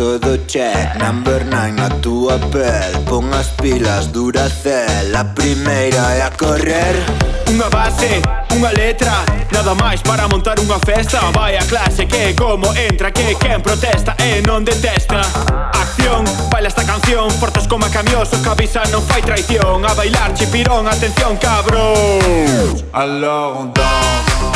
todo check. Number 9 na túa pel. Pon as pilas Duracell. A primeira é a correr. Unha base, unha letra, nada máis para montar unha festa. Vai a clase que como entra, que quen protesta e non detesta. Acción, baila esta canción, fortes como a camioso, que avisa non fai traición. A bailar chipirón, atención cabrón. Alors on danse.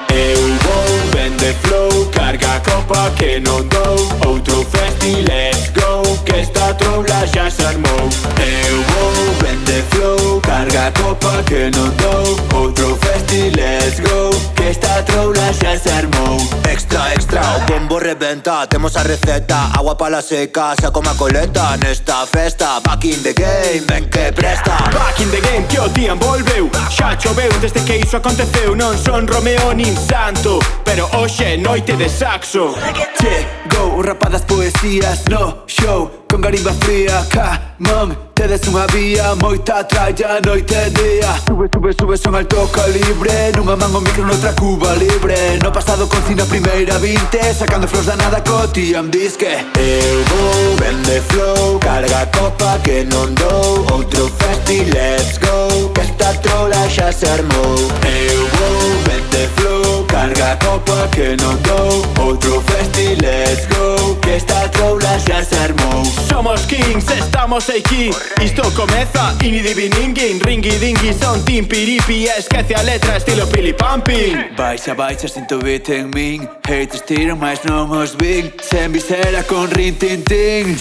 Eu vou, vende flow, carga a copa que non dou. Outro festi, let's go, que esta troula xa se armou. Eu vou, vende flow, carga a copa que non dou. Outro festi, let's go, que esta troula xa se armou. Extra, extra, o combo rebenta. Temos a receta, agua pa la seca. Saco má coleta nesta festa. Back in the game, ven que presta. Back in the game que o día envolveu. Xa choveu desde que iso aconteceu. Non son Romeo nin Santo, pero hoxe noite de saxo. Chegou o rapaz das poesías no show con garimba fría, camón. Tedes unha vía, moita tralla, noite e día. Sube, sube, sube, son alto calibre. Nunha man o micro, noutra Cuba libre. No pasado con cine a primeira 20, sacando flows da nada co TM Disque. Eu vou, vende flow, carga a copa que non dou. Outro festi, let's go, que esta trola xa se armou. Eu vou, vende flow, carga a copa que non dou. Outro festi, let's go, que esta troula xa se armou. Somos kings, estamos aquí. Isto comeza, inidiviningin. Ringi dingi, son team piripi. Esquece a letra, estilo pili pumping. Baixa, baixa, sinto beat en min. Haters tiran, mas non os vin. Sen visera con rin tin tin.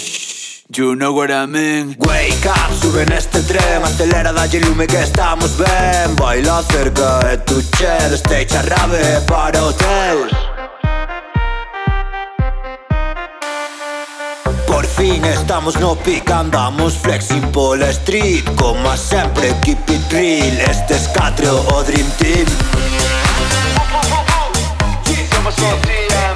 You know what I mean. Wake up, sube neste tren. Acelera, dalle lume que estamos ben. Baila cerca de tu chair. Stage a rave para hotel. Por fin estamos no pic, andamos flexing pola street. Como sempre, keep it real. Estes 4 o Dream Team. Somos o día.